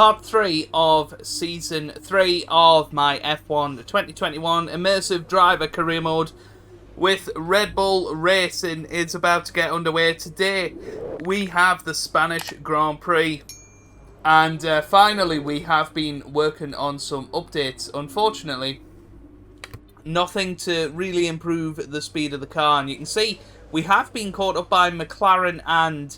part 3 of Season 3 of my F1 2021 Immersive Driver Career Mode with Red Bull Racing is about to get underway. Today we have the Spanish Grand Prix, and finally we have been working on some updates. Unfortunately, nothing to really improve the speed of the car, and you can see we have been caught up by McLaren and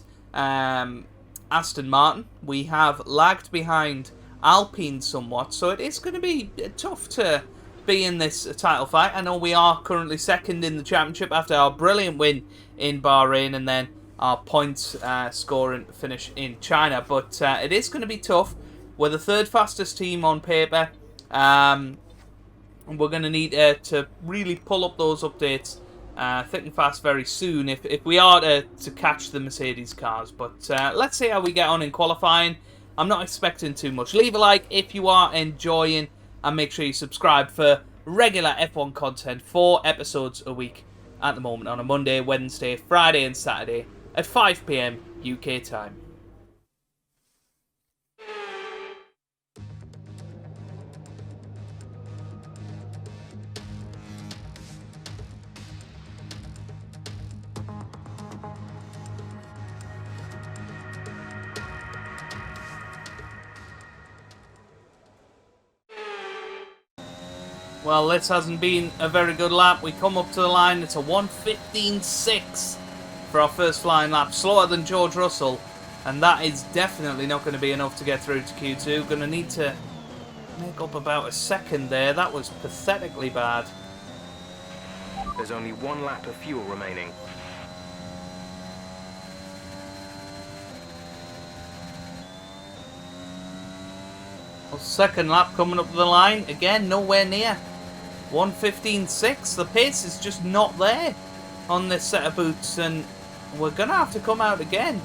Aston Martin. We have lagged behind Alpine somewhat, so it is going to be tough to be in this title fight. I know we are currently second in the championship after our brilliant win in Bahrain and then our points scoring finish in China, but it is going to be tough. We're the third fastest team on paper, and we're going to need to really pull up those updates thick and fast very soon if we are to catch the Mercedes cars. But let's see how we get on in qualifying. I'm not expecting too much. Leave a like if you are enjoying, and make sure you subscribe for regular F1 content, 4 episodes a week at the moment on a Monday, Wednesday, Friday and Saturday at 5 PM UK time. Well, this hasn't been a very good lap. We come up to the line. It's a 1:15.6 for our first flying lap. Slower than George Russell. And that is definitely not going to be enough to get through to Q2. Going to need to make up about a second there. That was pathetically bad. There's only 1 lap of fuel remaining. Well, second lap coming up the line. Again, nowhere near 1:15.6. The pace is just not there on this set of boots, and we're going to have to come out again.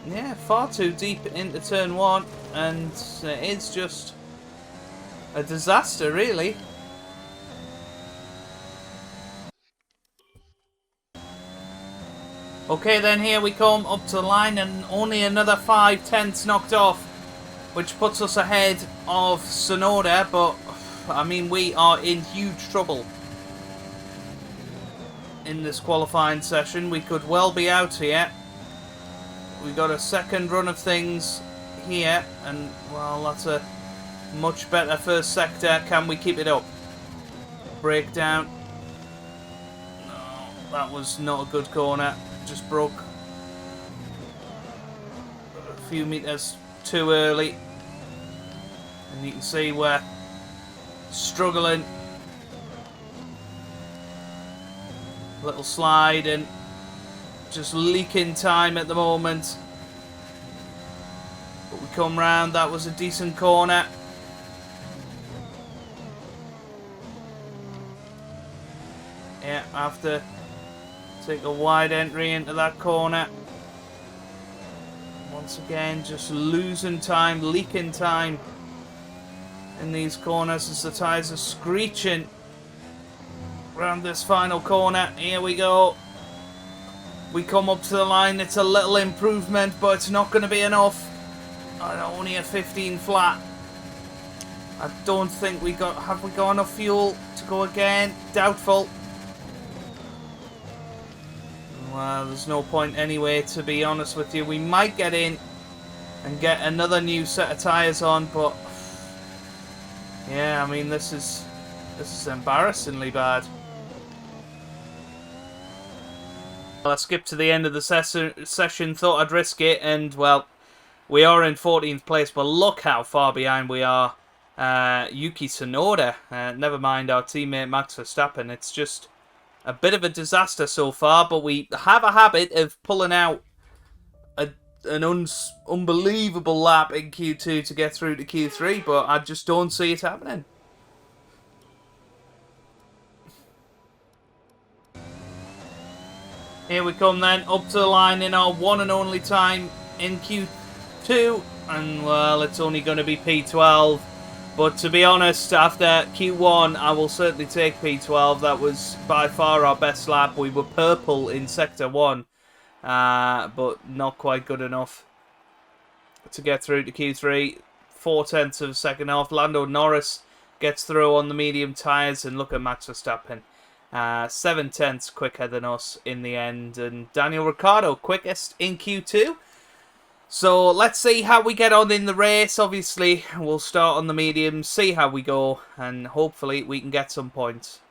Yeah, far too deep into turn 1, and it's just a disaster, really. Okay, then here we come up to the line, and only another 5/10 knocked off, which puts us ahead of Tsunoda, but I mean, we are in huge trouble in this qualifying session. We could well be out here. We got a second run of things here, and well, that's a much better first sector. Can we keep it up? Breakdown. No, that was not a good corner. Just broke a few meters too early, and you can see we're struggling. Little slide and just leaking time at the moment, but we come round. That was a decent corner. Yeah, I have to take a wide entry into that corner. Once again, just losing time, leaking time in these corners as the tyres are screeching around this final corner. Here we go. We come up to the line. It's a little improvement, but it's not going to be enough. Only a 15 flat. I don't think we got... Have we got enough fuel to go again? Doubtful. Well, there's no point anyway, to be honest with you. We might get in and get another new set of tyres on, but yeah, I mean, this is embarrassingly bad. Well, I skipped to the end of the session, thought I'd risk it, and well, we are in 14th place, but look how far behind we are. Yuki Tsunoda, never mind our teammate Max Verstappen. It's just a bit of a disaster so far, but we have a habit of pulling out an unbelievable lap in Q2 to get through to Q3, but I just don't see it happening. Here we come then, up to the line in our one and only time in Q2, and well, it's only going to be P12. But to be honest, after Q1, I will certainly take P12. That was by far our best lap. We were purple in Sector 1, but not quite good enough. to get through to Q3. 0.4 of a second off. Lando Norris gets through on the medium tyres, and look at Max Verstappen. 0.7 quicker than us in the end, and Daniel Ricciardo quickest in Q2. So let's see how we get on in the race. Obviously, we'll start on the mediums, see how we go, and hopefully we can get some points.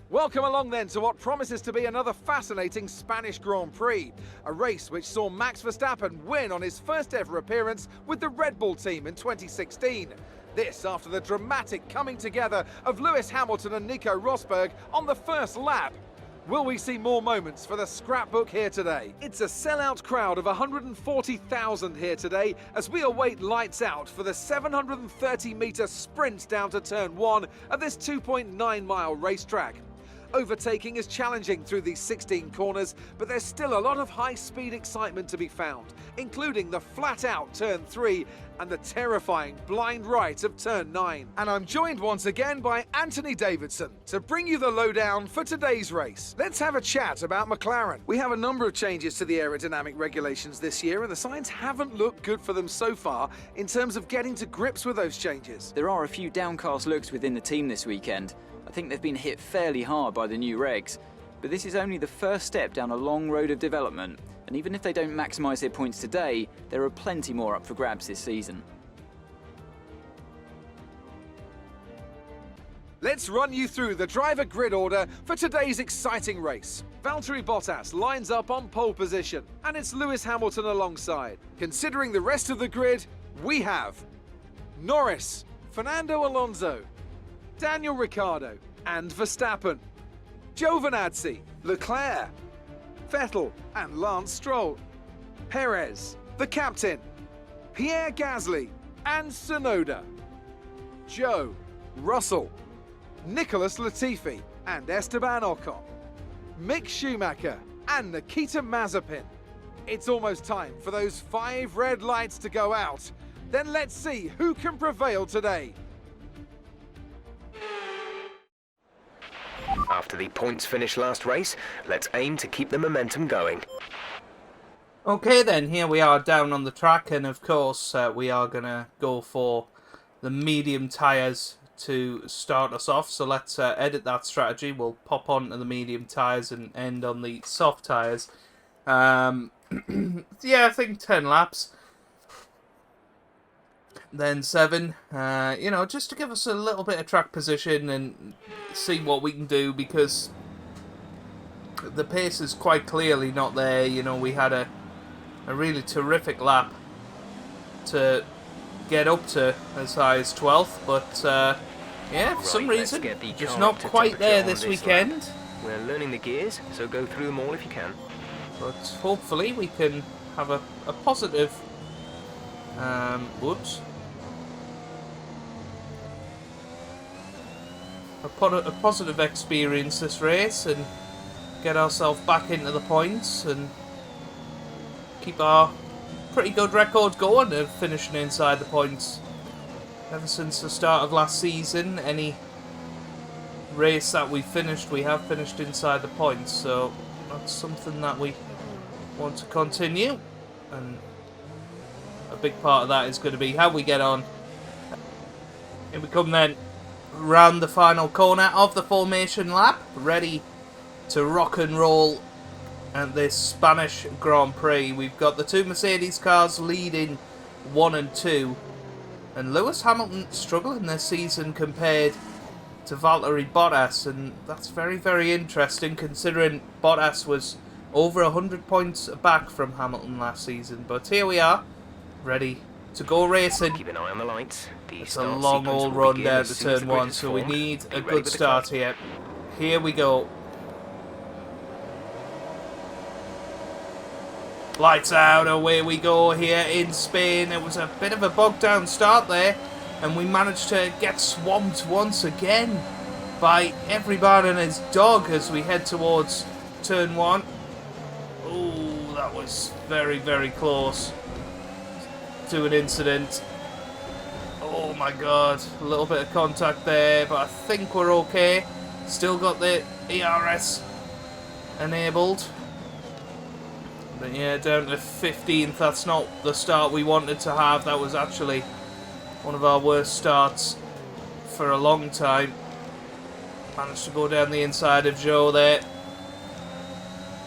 Welcome along then to what promises to be another fascinating Spanish Grand Prix, a race which saw Max Verstappen win on his first ever appearance with the Red Bull team in 2016. This after the dramatic coming together of Lewis Hamilton and Nico Rosberg on the first lap. Will we see more moments for the scrapbook here today? It's a sellout crowd of 140,000 here today as we await lights out for the 730-metre sprint down to turn 1 of this 2.9-mile racetrack. Overtaking is challenging through these 16 corners, but there's still a lot of high-speed excitement to be found, including the flat-out turn 3 and the terrifying blind right of turn 9. And I'm joined once again by Anthony Davidson to bring you the lowdown for today's race. Let's have a chat about McLaren. We have a number of changes to the aerodynamic regulations this year, and the signs haven't looked good for them so far in terms of getting to grips with those changes. There are a few downcast looks within the team this weekend. I think they've been hit fairly hard by the new regs, but this is only the first step down a long road of development, and even if they don't maximise their points today, there are plenty more up for grabs this season. Let's run you through the driver grid order for today's exciting race. Valtteri Bottas lines up on pole position, and it's Lewis Hamilton alongside. Considering the rest of the grid, we have Norris, Fernando Alonso, Daniel Ricciardo and Verstappen, Giovinazzi, Leclerc, Vettel and Lance Stroll, Perez, the captain, Pierre Gasly and Tsunoda, Joe, Russell, Nicholas Latifi and Esteban Ocon, Mick Schumacher and Nikita Mazepin. It's almost time for those 5 red lights to go out. Then let's see who can prevail today. After the points finish last race, let's aim to keep the momentum going. Okay then, here we are down on the track, and of course we are going to go for the medium tyres to start us off. So let's edit that strategy. We'll pop on to the medium tyres and end on the soft tyres. Yeah, I think 10 laps. Then 7, you know, just to give us a little bit of track position and see what we can do, because the pace is quite clearly not there. You know, we had a really terrific lap to get up to as high as 12th, but yeah, for some reason, just not quite there this weekend. We're learning the gears, so go through them all if you can. But hopefully we can have a positive... whoops. A positive experience this race and get ourselves back into the points and keep our pretty good record going of finishing inside the points. Ever since the start of last season, any race that we have finished inside the points, so that's something that we want to continue, and a big part of that is going to be how we get on. Here we come then, round the final corner of the formation lap, ready to rock and roll at this Spanish Grand Prix. We've got the 2 Mercedes cars leading 1 and 2, and Lewis Hamilton struggling this season compared to Valtteri Bottas, and that's very, very interesting considering Bottas was over 100 points back from Hamilton last season. But here we are, ready to go racing. Keep an eye on the lights. It's a long old run down to turn 1, so we need a good start here. Here we go. Lights out, away we go here in Spain. It was a bit of a bogged down start there, and we managed to get swamped once again by everybody and his dog as we head towards turn 1. Oh, that was very, very close to an incident. Oh my god, a little bit of contact there, but I think we're okay. Still got the ERS enabled. But yeah, down to 15th. That's not the start we wanted to have. That was actually one of our worst starts for a long time. Managed to go down the inside of Joe there.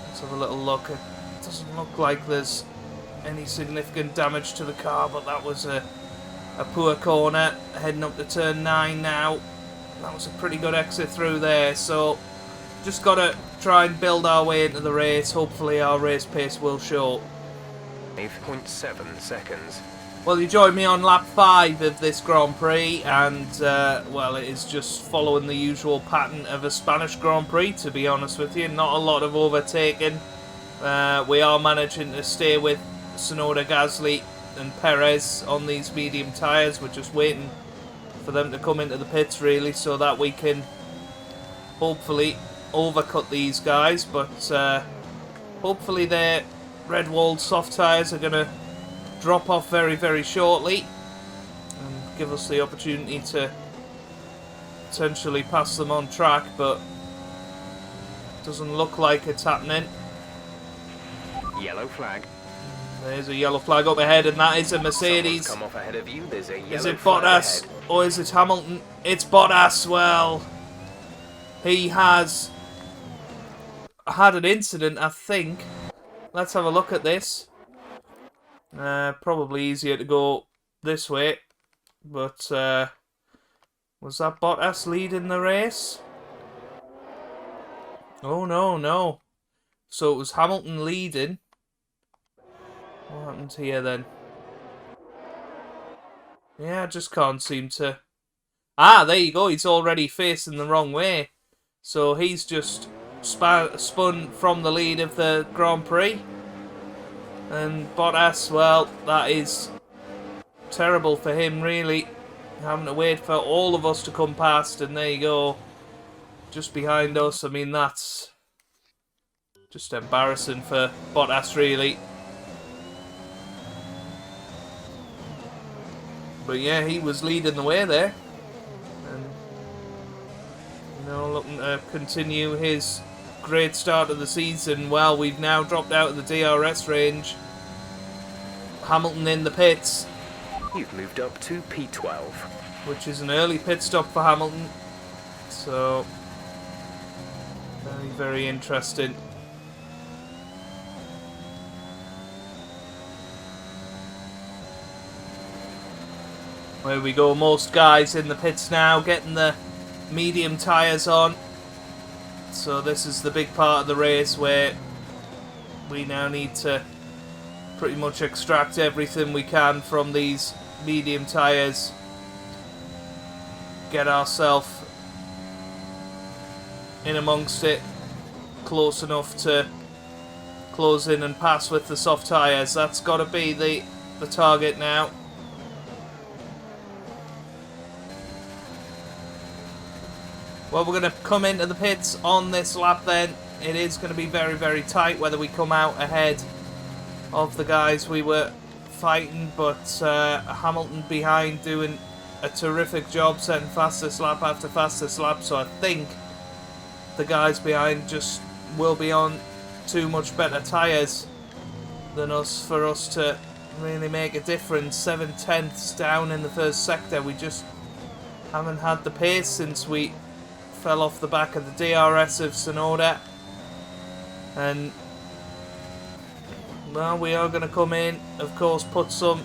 Let's have a little look. It doesn't look like there's any significant damage to the car, but that was a poor corner. Heading up to turn 9 now. That was a pretty good exit through there, so just got to try and build our way into the race. Hopefully our race pace will show. 8.7 seconds. Well, you joined me on lap 5 of this Grand Prix, and, well, it is just following the usual pattern of a Spanish Grand Prix, to be honest with you. Not a lot of overtaking. We are managing to stay with Tsunoda, Gasly and Perez on these medium tyres. We're just waiting for them to come into the pits, really, so that we can hopefully overcut these guys. But hopefully their red-walled soft tyres are going to drop off very, very shortly and give us the opportunity to potentially pass them on track, but doesn't look like it's happening. Yellow flag. There's a yellow flag up ahead, and that is a Mercedes. Someone's come off ahead of you. There's a yellow Is it flag Bottas ahead. or is it Hamilton? It's Bottas. Well, he has had an incident, I think. Let's have a look at this. Probably easier to go this way, but was that Bottas leading the race? Oh no. So it was Hamilton leading. What happened here then? Yeah, I just can't seem to... Ah, there you go. He's already facing the wrong way. So he's just spun from the lead of the Grand Prix. And Bottas, well, that is terrible for him, really. Having to wait for all of us to come past, and there you go. Just behind us. I mean, that's just embarrassing for Bottas, really. But yeah, he was leading the way there. And, you know, looking to continue his great start of the season. Well, we've now dropped out of the DRS range. Hamilton in the pits. You've moved up to P12. Which is an early pit stop for Hamilton. So, very, very interesting. There we go, most guys in the pits now, getting the medium tyres on. So this is the big part of the race where we now need to pretty much extract everything we can from these medium tyres. Get ourselves in amongst it, close enough to close in and pass with the soft tyres. That's got to be the target now. Well, we're going to come into the pits on this lap then. It is going to be very, very tight whether we come out ahead of the guys we were fighting, but Hamilton behind doing a terrific job setting fastest lap after fastest lap, so I think the guys behind just will be on too much better tyres than us for us to really make a difference. 7/10ths down in the first sector. We just haven't had the pace since we fell off the back of the DRS of Tsunoda. And well, we are going to come in, of course, put some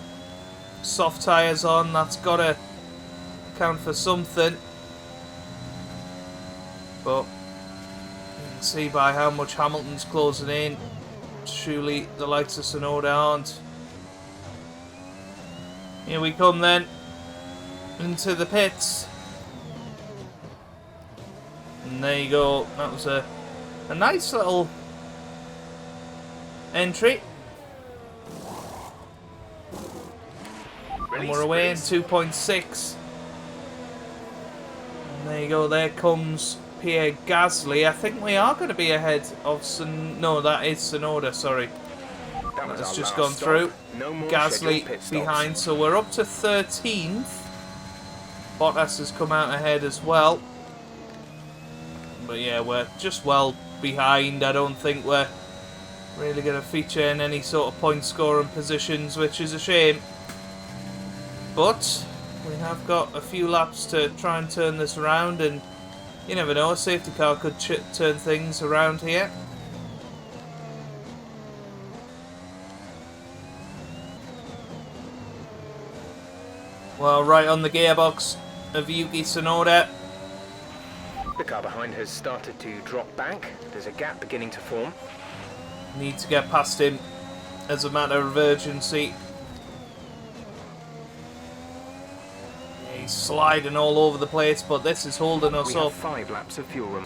soft tyres on. That's got to count for something. But you can see by how much Hamilton's closing in, surely the likes of Tsunoda aren't. Here we come then, into the pits. And there you go, that was a nice little entry. And we're away in 2.6. And there you go, there comes Pierre Gasly. I think we are going to be ahead of no, that is Tsunoda, sorry. That's just gone through. No more Gasly pit stops. behind, so we're up to 13th. Bottas has come out ahead as well. But yeah, we're just well behind. I don't think we're really going to feature in any sort of point scoring positions, which is a shame. But we have got a few laps to try and turn this around, and you never know, a safety car could turn things around here. Well, right on the gearbox of Yuki Tsunoda. The car behind has started to drop back. There's a gap beginning to form. Need to get past him as a matter of urgency. He's sliding all over the place, but this is holding us We have up. 5 laps of fuel room.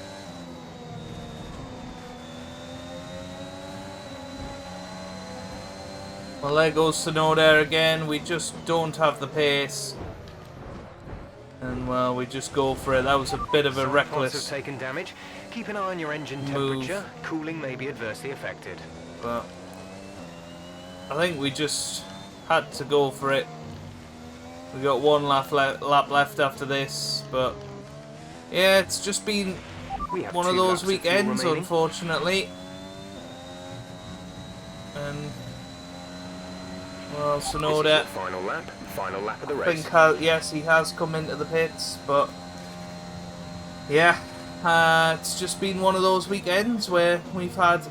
Well, there goes Tsunoda again. We just don't have the pace. And, well, we just go for it. That was a bit of a Some reckless parts have taken damage. Keep an eye on your engine move. temperature. Cooling may be adversely affected. But I think we just had to go for it. We got one lap left after this, but yeah, it's just been We have one 2 of those laps of fuel weekends, remaining. unfortunately. And well, This is Tsunoda, your final lap of the I race. think, yes, he has come into the pits, but yeah, it's just been one of those weekends where we've had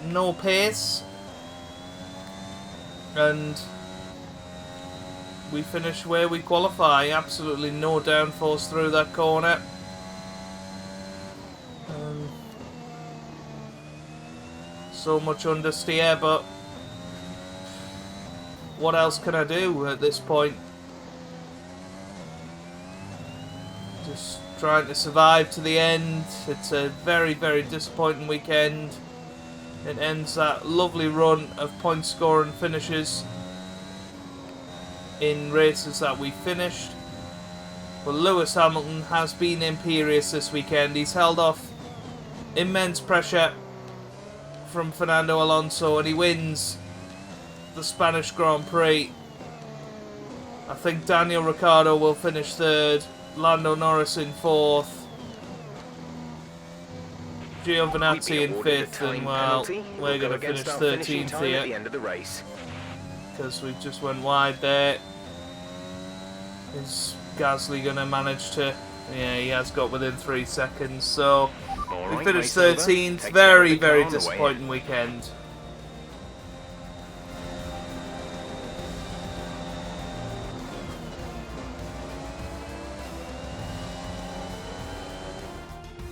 no pace, and we finish where we qualify. Absolutely no downforce through that corner. So much understeer, but what else can I do at this point? Just trying to survive to the end. It's a very, very disappointing weekend. It ends that lovely run of point scoring finishes in races that we finished. But Lewis Hamilton has been imperious this weekend. He's held off immense pressure from Fernando Alonso, and he wins the Spanish Grand Prix. I think Daniel Ricciardo will finish third, Lando Norris in fourth, Giovinazzi in fifth, and well, we're going to finish 13th At the here end of the race. because we just went wide there. Is Gasly going to manage to... Yeah, he has got within 3 seconds, so we finished 13th. Very, very disappointing weekend.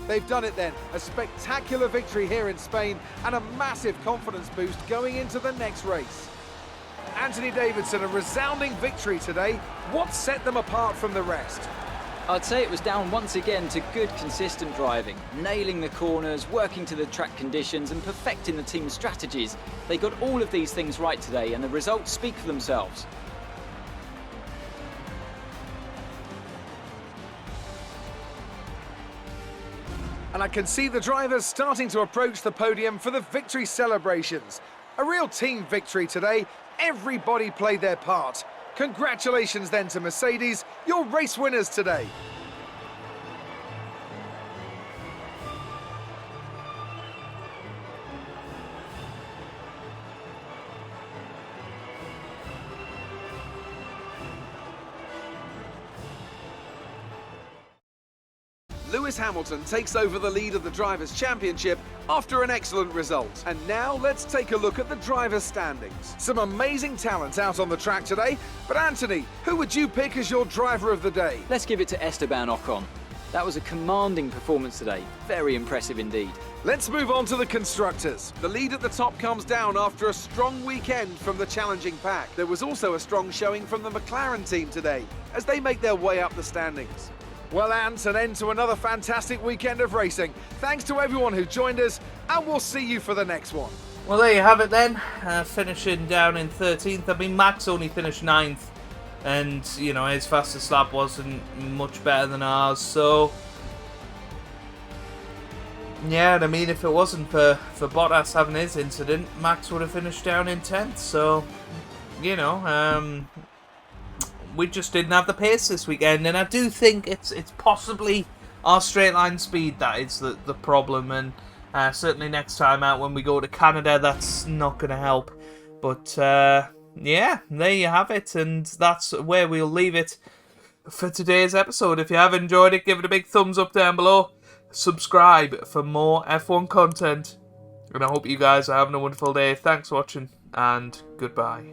They've done it then. A spectacular victory here in Spain and a massive confidence boost going into the next race. Anthony Davidson, a resounding victory today. What set them apart from the rest? I'd say it was down once again to good, consistent driving, nailing the corners, working to the track conditions and perfecting the team's strategies. They got all of these things right today and the results speak for themselves. And I can see the drivers starting to approach the podium for the victory celebrations. A real team victory today. Everybody played their part. Congratulations then to Mercedes, your race winners today. Lewis Hamilton takes over the lead of the Drivers' Championship after an excellent result. And now let's take a look at the Drivers' standings. Some amazing talent out on the track today, but Anthony, who would you pick as your driver of the day? Let's give it to Esteban Ocon. That was a commanding performance today. Very impressive indeed. Let's move on to the Constructors. The lead at the top comes down after a strong weekend from the challenging pack. There was also a strong showing from the McLaren team today, as they make their way up the standings. Well, Ant, an end to another fantastic weekend of racing. Thanks to everyone who joined us, and we'll see you for the next one. Well, there you have it then. Finishing down in 13th. I mean, Max only finished 9th. And, you know, his fastest lap wasn't much better than ours. So, yeah, and I mean, if it wasn't for Bottas having his incident, Max would have finished down in 10th. So, you know, we just didn't have the pace this weekend, and I do think it's possibly our straight line speed that is the problem, and Certainly next time out when we go to Canada, that's not going to help. But yeah, there you have it, and that's where we'll leave it for today's episode. If you have enjoyed it, give it a big thumbs up down below. Subscribe for more F1 content. And I hope you guys are having a wonderful day. Thanks for watching, and goodbye.